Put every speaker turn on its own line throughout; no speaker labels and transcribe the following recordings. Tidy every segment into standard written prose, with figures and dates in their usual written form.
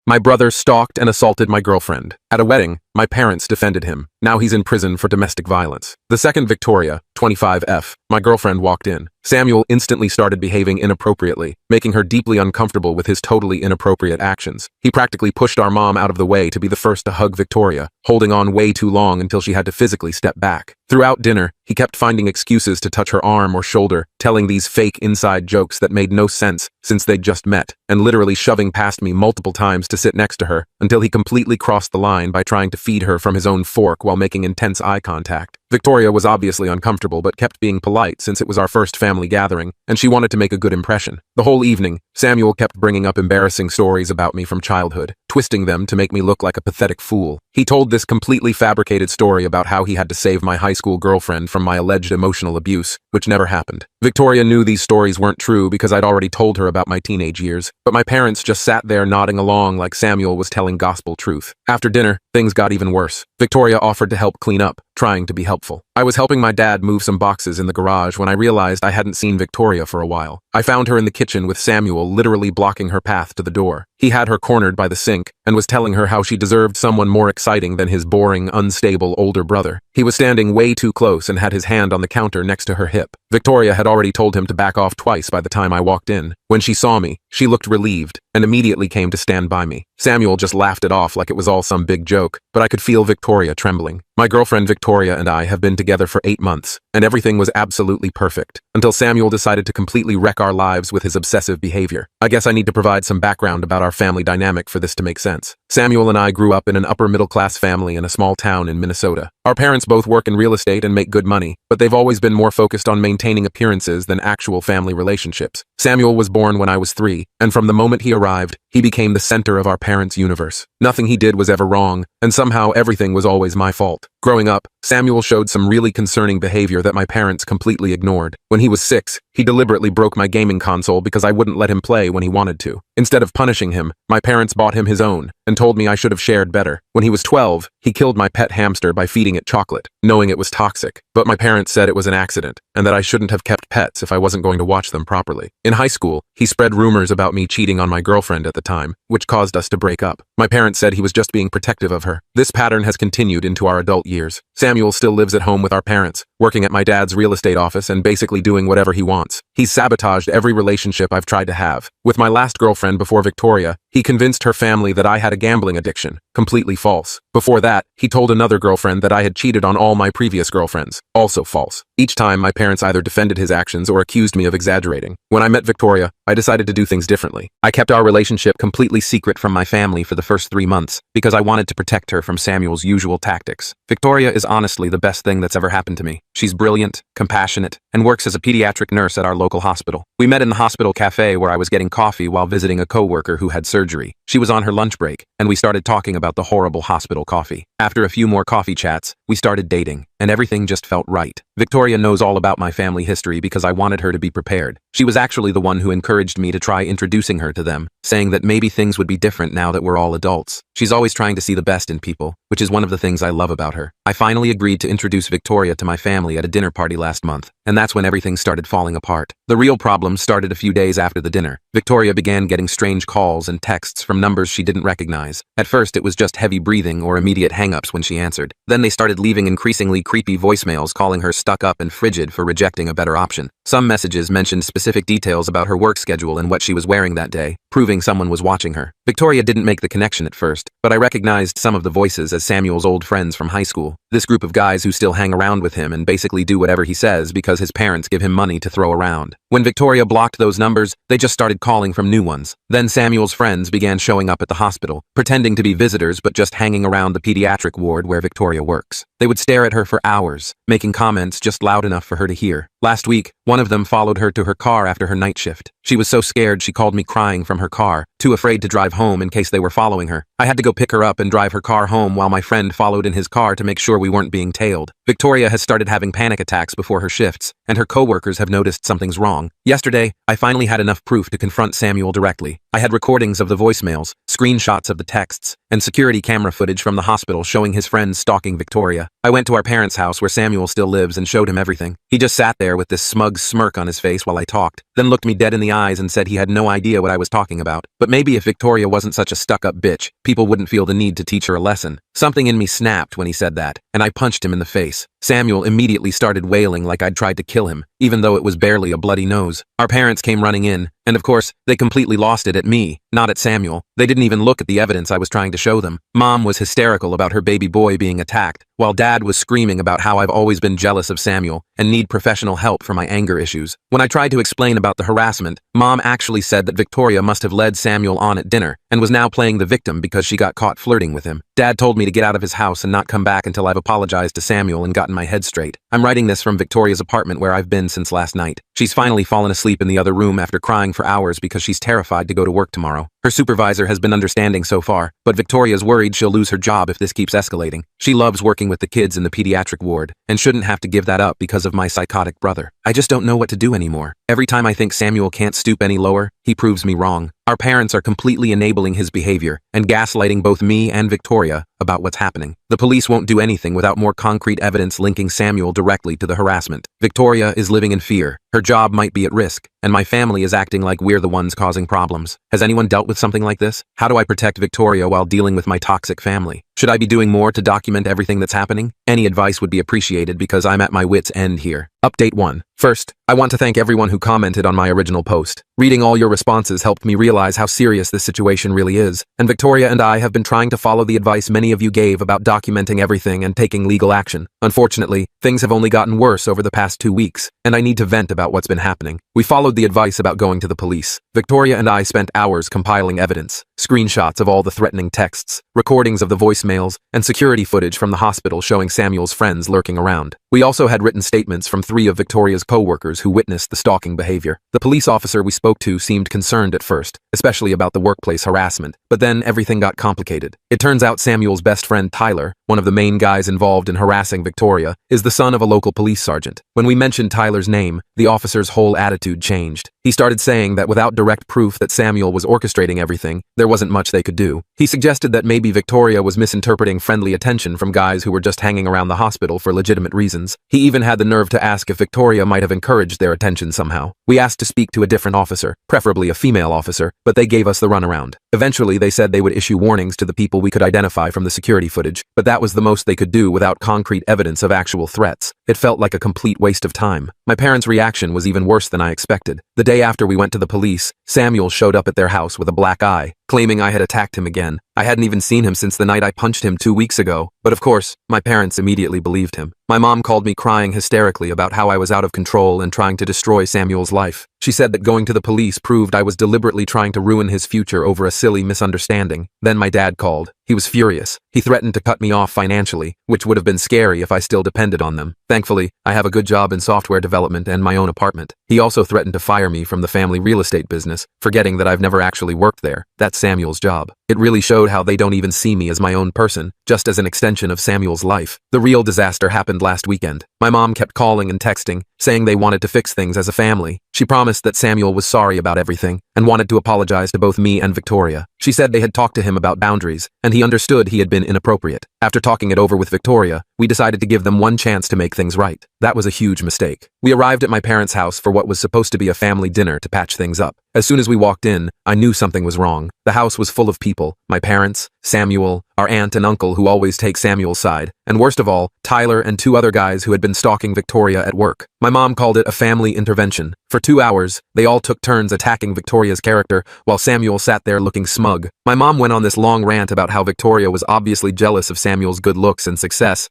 My brother stalked and assaulted my girlfriend. At a wedding, my parents defended him. Now he's in prison for domestic violence. The second Victoria, 25F, my girlfriend walked in. Samuel instantly started behaving inappropriately, making her deeply uncomfortable with his totally inappropriate actions. He practically pushed our mom out of the way to be the first to hug Victoria, holding on way too long until she had to physically step back. Throughout dinner, he kept finding excuses to touch her arm or shoulder, telling these fake inside jokes that made no sense since they'd just met, and literally shoving past me multiple times to sit next to her until he completely crossed the line by trying to feed her from his own fork while making intense eye contact. Victoria was obviously uncomfortable but kept being polite since it was our first family gathering, and she wanted to make a good impression. The whole evening, Samuel kept bringing up embarrassing stories about me from childhood, twisting them to make me look like a pathetic fool. He told this completely fabricated story about how he had to save my high school girlfriend from my alleged emotional abuse, which never happened. Victoria knew these stories weren't true because I'd already told her about my teenage years, but my parents just sat there nodding along like Samuel was telling gospel truth. After dinner, things got even worse. Victoria offered to help clean up, trying to be helpful. I was helping my dad move some boxes in the garage when I realized I hadn't seen Victoria for a while. I found her in the kitchen with Samuel literally blocking her path to the door. He had her cornered by the sink and was telling her how she deserved someone more exciting than his boring, unstable older brother. He was standing way too close and had his hand on the counter next to her hip. Victoria had already told him to back off twice by the time I walked in. When she saw me, she looked relieved and immediately came to stand by me. Samuel just laughed it off like it was all some big joke, but I could feel Victoria trembling. My girlfriend Victoria and I have been together for 8 months, and everything was absolutely perfect, until Samuel decided to completely wreck our lives with his obsessive behavior. I guess I need to provide some background about our family dynamic for this to make sense. Samuel and I grew up in an upper-middle-class family in a small town in Minnesota. Our parents both work in real estate and make good money, but they've always been more focused on maintaining appearances than actual family relationships. Samuel was born when I was 3, and from the moment he arrived, he became the center of our parents' universe. Nothing he did was ever wrong, and somehow everything was always my fault. Growing up, Samuel showed some really concerning behavior that my parents completely ignored. When he was 6, he deliberately broke my gaming console because I wouldn't let him play when he wanted to. Instead of punishing him, my parents bought him his own and told me I should have shared better. When he was 12, he killed my pet hamster by feeding it chocolate, knowing it was toxic. But my parents said it was an accident and that I shouldn't have kept pets if I wasn't going to watch them properly. In high school, he spread rumors about me cheating on my girlfriend at the time, which caused us to break up. My parents said he was just being protective of her. This pattern has continued into our adult years. Samuel still lives at home with our parents, working at my dad's real estate office and basically doing whatever he wants. He's sabotaged every relationship I've tried to have. With my last girlfriend before Victoria, he convinced her family that I had a gambling addiction. Completely false. Before that, he told another girlfriend that I had cheated on all my previous girlfriends. Also false. Each time, my parents either defended his actions or accused me of exaggerating. When I met Victoria, I decided to do things differently. I kept our relationship completely secret from my family for the first 3 months because I wanted to protect her from Samuel's usual tactics. Victoria is honestly the best thing that's ever happened to me. She's brilliant, compassionate, and works as a pediatric nurse at our local hospital. We met in the hospital cafe where I was getting coffee while visiting a coworker who had surgery. She was on her lunch break, and we started talking about the horrible hospital coffee. After a few more coffee chats, we started dating, and everything just felt right. Victoria knows all about my family history because I wanted her to be prepared. She was actually the one who encouraged me to try introducing her to them, saying that maybe things would be different now that we're all adults. She's always trying to see the best in people, which is one of the things I love about her. I finally agreed to introduce Victoria to my family at a dinner party last month, and that's when everything started falling apart. The real problem started a few days after the dinner. Victoria began getting strange calls and texts from numbers she didn't recognize. At first, it was just heavy breathing or immediate hang-ups when she answered. Then they started leaving increasingly creepy voicemails calling her stuck up and frigid for rejecting a better option. Some messages mentioned specific details about her work schedule and what she was wearing that day, proving someone was watching her. Victoria didn't make the connection at first, but I recognized some of the voices as Samuel's old friends from high school. This group of guys who still hang around with him and basically do whatever he says because his parents give him money to throw around. When Victoria blocked those numbers, they just started calling from new ones. Then Samuel's friends began showing up at the hospital, pretending to be visitors but just hanging around the pediatric ward where Victoria works. They would stare at her for hours, making comments just loud enough for her to hear. Last week, one of them followed her to her car after her night shift. She was so scared she called me crying from her car, too afraid to drive home in case they were following her. I had to go pick her up and drive her car home while my friend followed in his car to make sure we weren't being tailed. Victoria has started having panic attacks before her shifts, and her coworkers have noticed something's wrong. Yesterday, I finally had enough proof to confront Samuel directly. I had recordings of the voicemails, screenshots of the texts, and security camera footage from the hospital showing his friends stalking Victoria. I went to our parents' house where Samuel still lives and showed him everything. He just sat there with this smug smirk on his face while I talked, then looked me dead in the eyes and said he had no idea what I was talking about. But maybe if Victoria wasn't such a stuck-up bitch, people wouldn't feel the need to teach her a lesson. Something in me snapped when he said that, and I punched him in the face. Samuel immediately started wailing like I'd tried to kill him, even though it was barely a bloody nose. Our parents came running in, and of course, they completely lost it at me, not at Samuel. They didn't even look at the evidence I was trying to show them. Mom was hysterical about her baby boy being attacked, while Dad was screaming about how I've always been jealous of Samuel and need professional help for my anger issues. When I tried to explain about the harassment, Mom actually said that Victoria must have led Samuel on at dinner and was now playing the victim because she got caught flirting with him. Dad told me to get out of his house and not come back until I've apologized to Samuel and gotten my head straight. I'm writing this from Victoria's apartment where I've been since last night. She's finally fallen asleep in the other room after crying for hours because she's terrified to go to work tomorrow. Her supervisor has been understanding so far, but Victoria's worried she'll lose her job if this keeps escalating. She loves working with the kids in the pediatric ward and shouldn't have to give that up because of my psychotic brother. I just don't know what to do anymore. Every time I think Samuel can't stoop any lower, he proves me wrong. Our parents are completely enabling his behavior and gaslighting both me and Victoria about what's happening. The police won't do anything without more concrete evidence linking Samuel directly to the harassment. Victoria is living in fear. Her job might be at risk, and my family is acting like we're the ones causing problems. Has anyone dealt with something like this? How do I protect Victoria while dealing with my toxic family? Should I be doing more to document everything that's happening? Any advice would be appreciated because I'm at my wit's end here. Update 1. First, I want to thank everyone who commented on my original post. Reading all your responses helped me realize how serious this situation really is, and Victoria and I have been trying to follow the advice many of you gave about documenting everything and taking legal action. Unfortunately, things have only gotten worse over the past 2 weeks, and I need to vent about what's been happening. We followed the advice about going to the police. Victoria and I spent hours compiling evidence, screenshots of all the threatening texts, recordings of the voicemails, and security footage from the hospital showing Samuel's friends lurking around. We also had written statements from 3 of Victoria's co-workers who witnessed the stalking behavior. The police officer we spoke to seemed concerned at first, especially about the workplace harassment, but then everything got complicated. It turns out Samuel's best friend Tyler, one of the main guys involved in harassing Victoria, is the son of a local police sergeant. When we mentioned Tyler's name, the officer's whole attitude changed. He started saying that without direct proof that Samuel was orchestrating everything, there wasn't much they could do. He suggested that maybe Victoria was misinterpreting friendly attention from guys who were just hanging around the hospital for legitimate reasons. He even had the nerve to ask if Victoria might have encouraged their attention somehow. We asked to speak to a different officer, preferably a female officer, but they gave us the runaround. Eventually, they said they would issue warnings to the people we could identify from the security footage, but that was the most they could do without concrete evidence of actual threats. It felt like a complete waste of time. My parents' reaction was even worse than I expected. The day after we went to the police, Samuel showed up at their house with a black eye, claiming I had attacked him again. I hadn't even seen him since the night I punched him 2 weeks ago, but of course, my parents immediately believed him. My mom called me crying hysterically about how I was out of control and trying to destroy Samuel's life. She said that going to the police proved I was deliberately trying to ruin his future over a silly misunderstanding. Then my dad called. He was furious. He threatened to cut me off financially, which would have been scary if I still depended on them. Thankfully, I have a good job in software development and my own apartment. He also threatened to fire me from the family real estate business, forgetting that I've never actually worked there. That's Samuel's job. It really showed how they don't even see me as my own person, just as an extension of Samuel's life. The real disaster happened last weekend. My mom kept calling and texting, saying they wanted to fix things as a family. She promised that Samuel was sorry about everything and wanted to apologize to both me and Victoria. She said they had talked to him about boundaries, and he understood he had been inappropriate. After talking it over with Victoria, we decided to give them one chance to make things right. That was a huge mistake. We arrived at my parents' house for what was supposed to be a family dinner to patch things up. As soon as we walked in, I knew something was wrong. The house was full of people, my parents, Samuel, our aunt and uncle who always take Samuel's side, and worst of all, Tyler and 2 other guys who had been stalking Victoria at work. My mom called it a family intervention. For 2 hours, they all took turns attacking Victoria's character while Samuel sat there looking smug. My mom went on this long rant about how Victoria was obviously jealous of Samuel's good looks and success,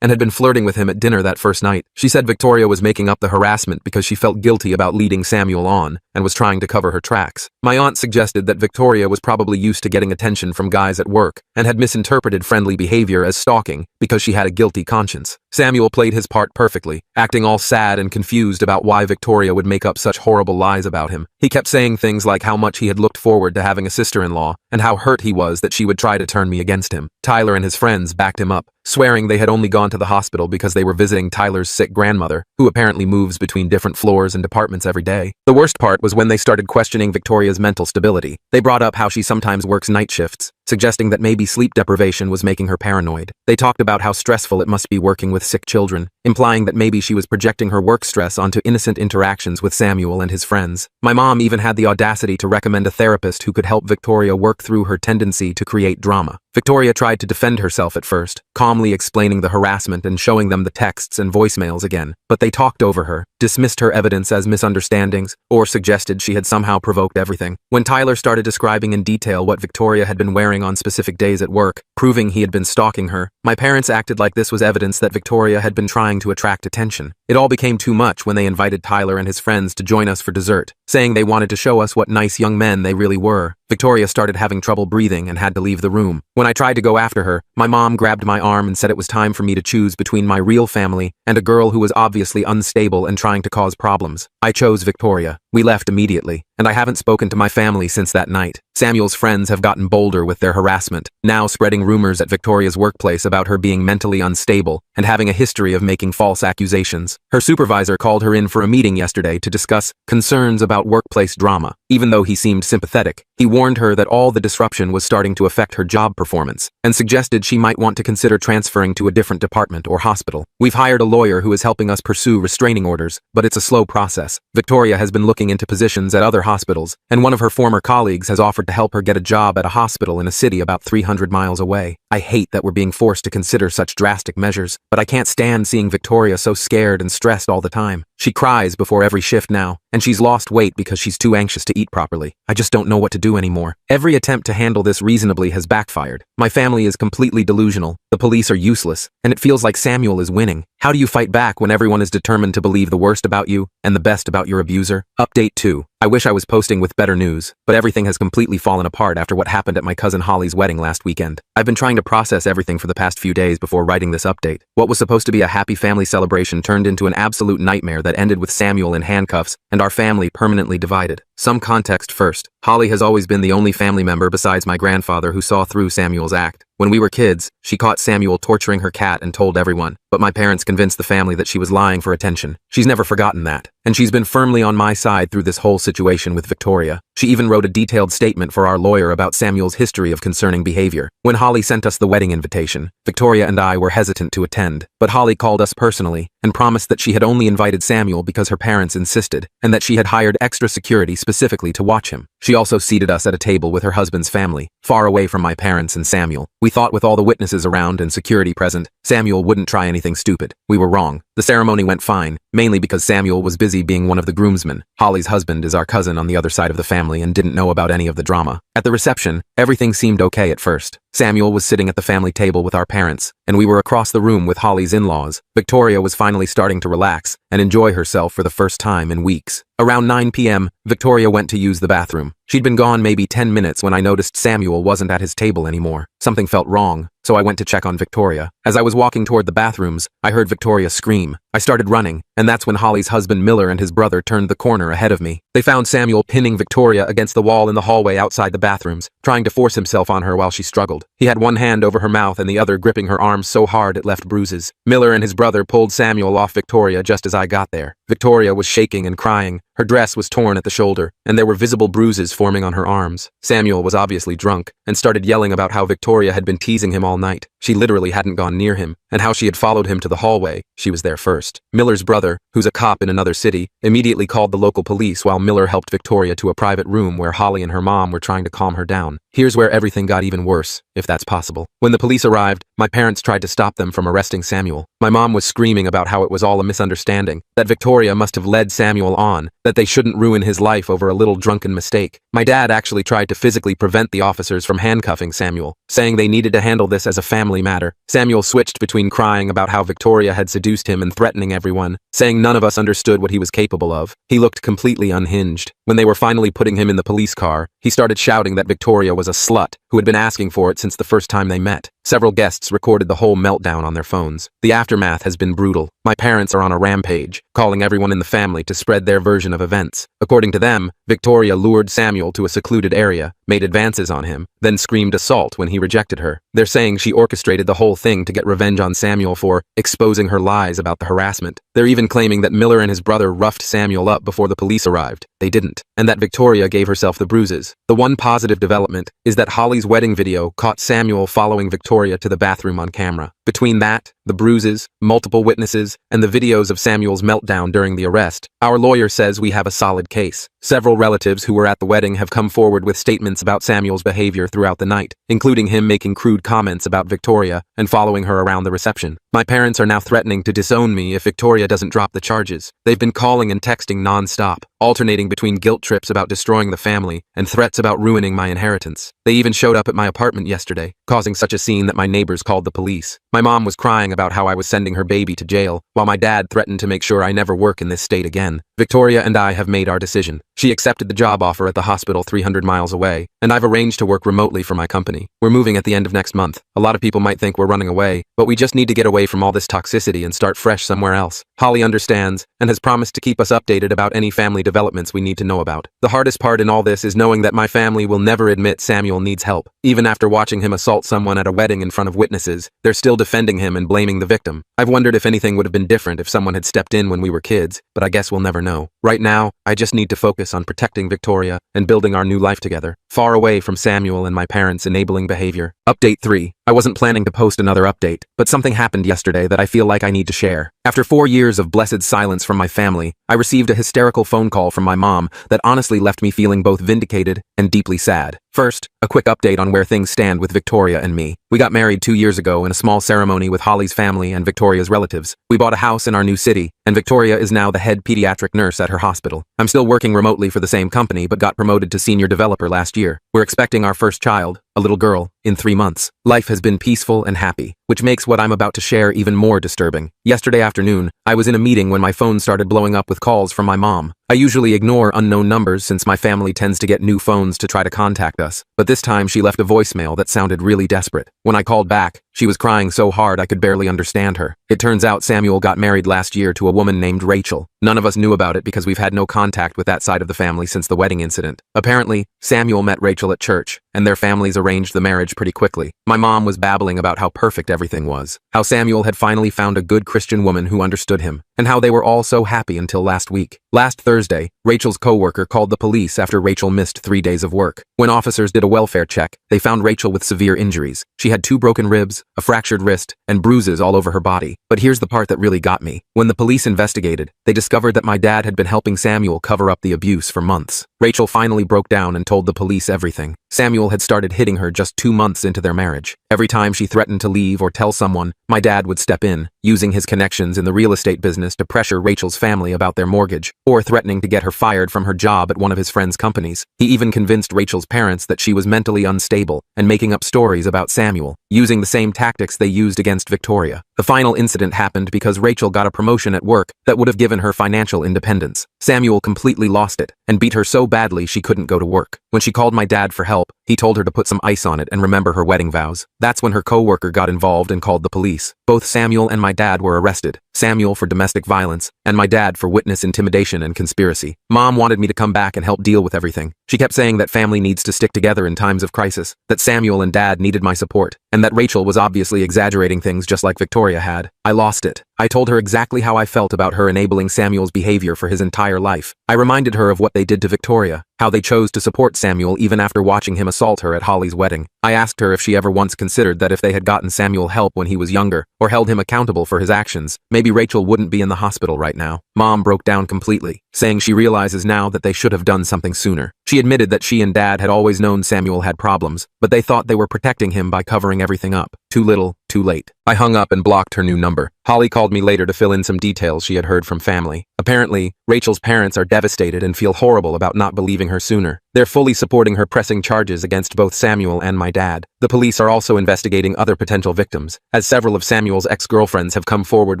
and had been flirting with him at dinner that first night. She said Victoria was making up the harassment because she felt guilty about leading Samuel on and was trying to cover her tracks. My aunt suggested that Victoria was probably used to getting attention from guys at work and had misinterpreted friendly behavior as stalking because she had a guilty conscience. Samuel played his part perfectly, acting all sad and confused about why Victoria would make up such horrible lies about him. He kept saying things like how much he had looked forward to having a sister-in-law and how hurt he was that she would try to turn me against him. Tyler and his friends backed him up, swearing they had only gone to the hospital because they were visiting Tyler's sick grandmother, who apparently moves between different floors and departments every day. The worst part was when they started questioning Victoria's mental stability. They brought up how she sometimes works night shifts, suggesting that maybe sleep deprivation was making her paranoid. They talked about how stressful it must be working with sick children, implying that maybe she was projecting her work stress onto innocent interactions with Samuel and his friends. My mom even had the audacity to recommend a therapist who could help Victoria work through her tendency to create drama. Victoria tried to defend herself at first, calmly explaining the harassment and showing them the texts and voicemails again, but they talked over her, dismissed her evidence as misunderstandings, or suggested she had somehow provoked everything. When Tyler started describing in detail what Victoria had been wearing on specific days at work, proving he had been stalking her, my parents acted like this was evidence that Victoria had been trying to attract attention. It all became too much when they invited Tyler and his friends to join us for dessert, saying they wanted to show us what nice young men they really were. Victoria started having trouble breathing and had to leave the room. When I tried to go after her, my mom grabbed my arm and said it was time for me to choose between my real family and a girl who was obviously unstable and trying to cause problems. I chose Victoria. We left immediately, and I haven't spoken to my family since that night. Samuel's friends have gotten bolder with their harassment, now spreading rumors at Victoria's workplace about her being mentally unstable and having a history of making false accusations. Her supervisor called her in for a meeting yesterday to discuss concerns about workplace drama. Even though he seemed sympathetic, he warned her that all the disruption was starting to affect her job performance and suggested she might want to consider transferring to a different department or hospital. We've hired a lawyer who is helping us pursue restraining orders, but it's a slow process. Victoria has been looking into positions at other hospitals, and one of her former colleagues has offered to help her get a job at a hospital in a city about 300 miles away. I hate that we're being forced to consider such drastic measures, but I can't stand seeing Victoria so scared and stressed all the time. She cries before every shift now, and she's lost weight because she's too anxious to eat properly. I just don't know what to do anymore. Every attempt to handle this reasonably has backfired. My family is completely delusional, the police are useless, and it feels like Samuel is winning. How do you fight back when everyone is determined to believe the worst about you and the best about your abuser? Update 2. I wish I was posting with better news, but everything has completely fallen apart after what happened at my cousin Holly's wedding last weekend. I've been trying to process everything for the past few days before writing this update. What was supposed to be a happy family celebration turned into an absolute nightmare that ended with Samuel in handcuffs and our family permanently divided. Some context first. Holly has always been the only family member besides my grandfather who saw through Samuel's act. When we were kids, she caught Samuel torturing her cat and told everyone, but my parents convinced the family that she was lying for attention. She's never forgotten that, and she's been firmly on my side through this whole situation with Victoria. She even wrote a detailed statement for our lawyer about Samuel's history of concerning behavior. When Holly sent us the wedding invitation, Victoria and I were hesitant to attend, but Holly called us personally and promised that she had only invited Samuel because her parents insisted, and that she had hired extra security specifically to watch him. She also seated us at a table with her husband's family, far away from my parents and Samuel. We thought with all the witnesses around and security present, Samuel wouldn't try anything stupid. We were wrong. The ceremony went fine, mainly because Samuel was busy being one of the groomsmen. Holly's husband is our cousin on the other side of the family and didn't know about any of the drama. At the reception, everything seemed okay at first. Samuel was sitting at the family table with our parents, and we were across the room with Holly's in-laws. Victoria was finally starting to relax and enjoy herself for the first time in weeks. Around 9 p.m., Victoria went to use the bathroom. She'd been gone maybe 10 minutes when I noticed Samuel wasn't at his table anymore. Something felt wrong, so I went to check on Victoria. As I was walking toward the bathrooms, I heard Victoria scream. I started running, and that's when Holly's husband Miller and his brother turned the corner ahead of me. They found Samuel pinning Victoria against the wall in the hallway outside the bathrooms, trying to force himself on her while she struggled. He had one hand over her mouth and the other gripping her arm so hard it left bruises. Miller and his brother pulled Samuel off Victoria just as I got there. Victoria was shaking and crying. Her dress was torn at the shoulder, and there were visible bruises forming on her arms. Samuel was obviously drunk, and started yelling about how Victoria had been teasing him all night. She literally hadn't gone near him, and how she had followed him to the hallway. She was there first. Miller's brother, who's a cop in another city, immediately called the local police while Miller helped Victoria to a private room where Holly and her mom were trying to calm her down. Here's where everything got even worse, if that's possible. When the police arrived, my parents tried to stop them from arresting Samuel. My mom was screaming about how it was all a misunderstanding, that Victoria must have led Samuel on, that they shouldn't ruin his life over a little drunken mistake. My dad actually tried to physically prevent the officers from handcuffing Samuel, saying they needed to handle this as a family matter. Samuel switched between crying about how Victoria had seduced him and threatening everyone, saying none of us understood what he was capable of. He looked completely unhinged. When they were finally putting him in the police car, he started shouting that Victoria was a slut who had been asking for it since the first time they met. Several guests recorded the whole meltdown on their phones. The aftermath has been brutal. My parents are on a rampage, calling everyone in the family to spread their version of events. According to them, Victoria lured Samuel to a secluded area, made advances on him, then screamed assault when he rejected her. They're saying she orchestrated the whole thing to get revenge on Samuel for exposing her lies about the harassment. They're even claiming that Miller and his brother roughed Samuel up before the police arrived. They didn't. And that Victoria gave herself the bruises. The one positive development is that Holly's wedding video caught Samuel following Victoria to the bathroom on camera. Between that, the bruises, multiple witnesses, and the videos of Samuel's meltdown during the arrest, our lawyer says we have a solid case. Several relatives who were at the wedding have come forward with statements about Samuel's behavior throughout the night, including him making crude comments about Victoria and following her around the reception. My parents are now threatening to disown me if Victoria doesn't drop the charges. They've been calling and texting non-stop, alternating between guilt trips about destroying the family and threats about ruining my inheritance. They even showed up at my apartment yesterday, causing such a scene that my neighbors called the police. My mom was crying about how I was sending her baby to jail, while my dad threatened to make sure I never work in this state again. Victoria and I have made our decision. She accepted the job offer at the hospital 300 miles away, and I've arranged to work remotely for my company. We're moving at the end of next month. A lot of people might think we're running away, but we just need to get away from all this toxicity and start fresh somewhere else. Holly understands and has promised to keep us updated about any family developments we need to know about. The hardest part in all this is knowing that my family will never admit Samuel needs help. Even after watching him assault someone at a wedding in front of witnesses, they're still defending him and blaming the victim. I've wondered if anything would have been different if someone had stepped in when we were kids, but I guess we'll never know. Right now, I just need to focus on protecting Victoria and building our new life together, far away from Samuel and my parents' enabling behavior. Update 3. I wasn't planning to post another update, but something happened yesterday that I feel like I need to share. After 4 years of blessed silence from my family, I received a hysterical phone call from my mom that honestly left me feeling both vindicated and deeply sad. First, a quick update on where things stand with Victoria and me. We got married 2 years ago in a small ceremony with Holly's family and Victoria's relatives. We bought a house in our new city, and Victoria is now the head pediatric nurse at her hospital. I'm still working remotely for the same company, but got promoted to senior developer last year. We're expecting our first child, a little girl, in 3 months. Life has been peaceful and happy, which makes what I'm about to share even more disturbing. Yesterday afternoon, I was in a meeting when my phone started blowing up with calls from my mom. I usually ignore unknown numbers since my family tends to get new phones to try to contact us, but this time she left a voicemail that sounded really desperate. When I called back, she was crying so hard I could barely understand her. It turns out Samuel got married last year to a woman named Rachel. None of us knew about it because we've had no contact with that side of the family since the wedding incident. Apparently, Samuel met Rachel at church, and their families arranged the marriage pretty quickly. My mom was babbling about how perfect everything was, how Samuel had finally found a good Christian woman who understood him, and how they were all so happy until last week. Last Thursday, Rachel's coworker called the police after Rachel missed 3 days of work. When officers did a welfare check, they found Rachel with severe injuries. She had 2 broken ribs, a fractured wrist, and bruises all over her body. But here's the part that really got me. When the police investigated, they discovered that my dad had been helping Samuel cover up the abuse for months. Rachel finally broke down and told the police everything. Samuel had started hitting her just 2 months into their marriage. Every time she threatened to leave or tell someone, my dad would step in, using his connections in the real estate business to pressure Rachel's family about their mortgage, or threatening to get her fired from her job at one of his friends' companies. He even convinced Rachel's parents that she was mentally unstable and making up stories about Samuel, using the same tactics they used against Victoria. The final incident happened because Rachel got a promotion at work that would have given her financial independence. Samuel completely lost it and beat her so badly she couldn't go to work. When she called my dad for help, he told her to put some ice on it and remember her wedding vows. That's when her coworker got involved and called the police. Both Samuel and my dad were arrested. Samuel for domestic violence, and my dad for witness intimidation and conspiracy. Mom wanted me to come back and help deal with everything. She kept saying that family needs to stick together in times of crisis, that Samuel and Dad needed my support, and that Rachel was obviously exaggerating things just like Victoria had. I lost it. I told her exactly how I felt about her enabling Samuel's behavior for his entire life. I reminded her of what they did to Victoria, how they chose to support Samuel even after watching him assault her at Holly's wedding. I asked her if she ever once considered that if they had gotten Samuel help when he was younger, or held him accountable for his actions, maybe Rachel wouldn't be in the hospital right now. Mom broke down completely, saying she realizes now that they should have done something sooner. She admitted that she and Dad had always known Samuel had problems, but they thought they were protecting him by covering everything up. Too little, too late. I hung up and blocked her new number. Holly called me later to fill in some details she had heard from family. Apparently, Rachel's parents are devastated and feel horrible about not believing her sooner. They're fully supporting her pressing charges against both Samuel and my dad. The police are also investigating other potential victims, as several of Samuel's ex-girlfriends have come forward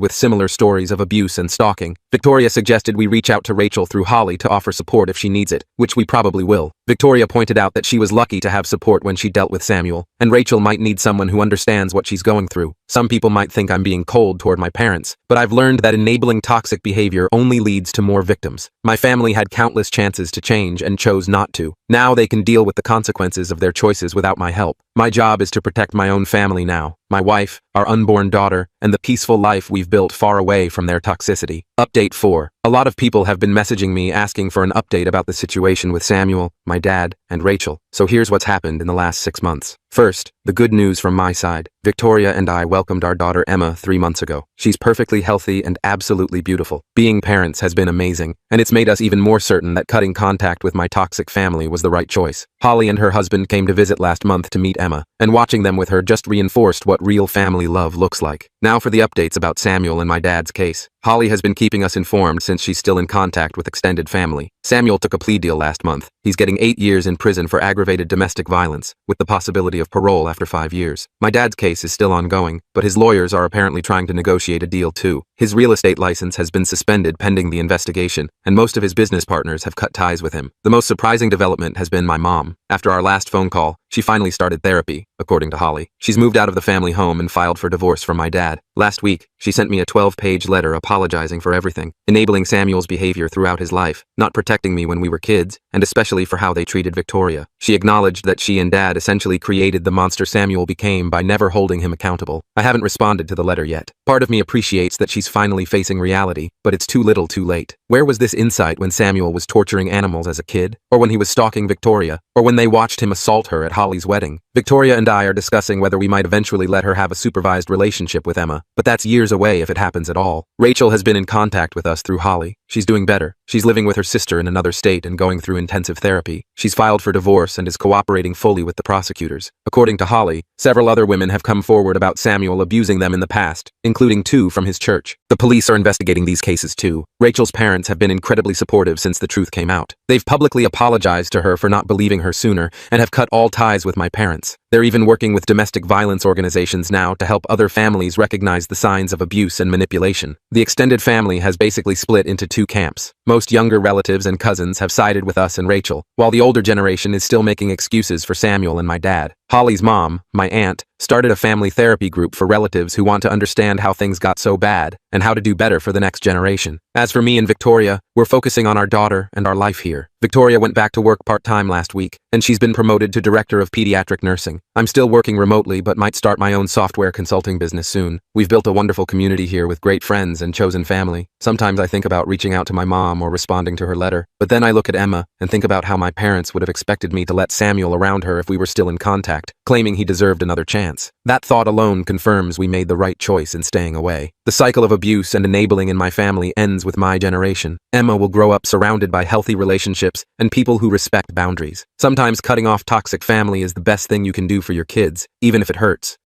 with similar stories of abuse and stalking. Victoria suggested we reach out to Rachel through Holly to offer support if she needs it, which we probably will. Victoria pointed out that she was lucky to have support when she dealt with Samuel, and Rachel might need someone who understands what she's going through. Some people might think I'm being cold toward my parents, but I've learned that enabling toxic behavior only leads to more victims. My family had countless chances to change and chose not to. Now they can deal with the consequences of their choices without my help. My job is to protect my own family now, my wife, our unborn daughter, and the peaceful life we've built far away from their toxicity. Update 4. A lot of people have been messaging me asking for an update about the situation with Samuel, my dad, and Rachel. So here's what's happened in the last 6 months. First, the good news from my side. Victoria and I welcomed our daughter Emma 3 months ago. She's perfectly healthy and absolutely beautiful. Being parents has been amazing, and it's made us even more certain that cutting contact with my toxic family was the right choice. Holly and her husband came to visit last month to meet Emma, and watching them with her just reinforced what real family love looks like. Now for the updates about Samuel and my dad's case. Holly has been keeping us informed since she's still in contact with extended family. Samuel took a plea deal last month. He's getting 8 years in prison for aggravated domestic violence, with the possibility of parole after 5 years. My dad's case is still ongoing, but his lawyers are apparently trying to negotiate a deal too. His real estate license has been suspended pending the investigation, and most of his business partners have cut ties with him. The most surprising development has been my mom. After our last phone call, she finally started therapy, according to Holly. She's moved out of the family home and filed for divorce from my dad. Last week, she sent me a 12-page letter apologizing for everything, enabling Samuel's behavior throughout his life, not protecting me when we were kids, and especially for how they treated Victoria. She acknowledged that she and Dad essentially created the monster Samuel became by never holding him accountable. I haven't responded to the letter yet. Part of me appreciates that she's finally facing reality, but it's too little too late. Where was this insight when Samuel was torturing animals as a kid? Or when he was stalking Victoria? Or when they watched him assault her at Holly's wedding? Victoria and I are discussing whether we might eventually let her have a supervised relationship with Emma, but that's years away if it happens at all. Rachel has been in contact with us through Holly. She's doing better. She's living with her sister in another state and going through intensive therapy. She's filed for divorce and is cooperating fully with the prosecutors. According to Holly, several other women have come forward about Samuel abusing them in the past, including 2 from his church. The police are investigating these cases too. Rachel's parents have been incredibly supportive since the truth came out. They've publicly apologized to her for not believing her sooner and have cut all ties with my parents. They're even working with domestic violence organizations now to help other families recognize the signs of abuse and manipulation. The extended family has basically split into 2 camps. Most younger relatives and cousins have sided with us and Rachel, while the older generation is still making excuses for Samuel and my dad. Holly's mom, my aunt, started a family therapy group for relatives who want to understand how things got so bad and how to do better for the next generation. As for me and Victoria, we're focusing on our daughter and our life here. Victoria went back to work part-time last week, and she's been promoted to director of pediatric nursing. I'm still working remotely but might start my own software consulting business soon. We've built a wonderful community here with great friends and chosen family. Sometimes I think about reaching out to my mom or responding to her letter, but then I look at Emma and think about how my parents would have expected me to let Samuel around her if we were still in contact, claiming he deserved another chance. That thought alone confirms we made the right choice in staying away. The cycle of abuse and enabling in my family ends with my generation. Emma will grow up surrounded by healthy relationships and people who respect boundaries. Sometimes cutting off toxic family is the best thing you can do for your kids, even if it hurts.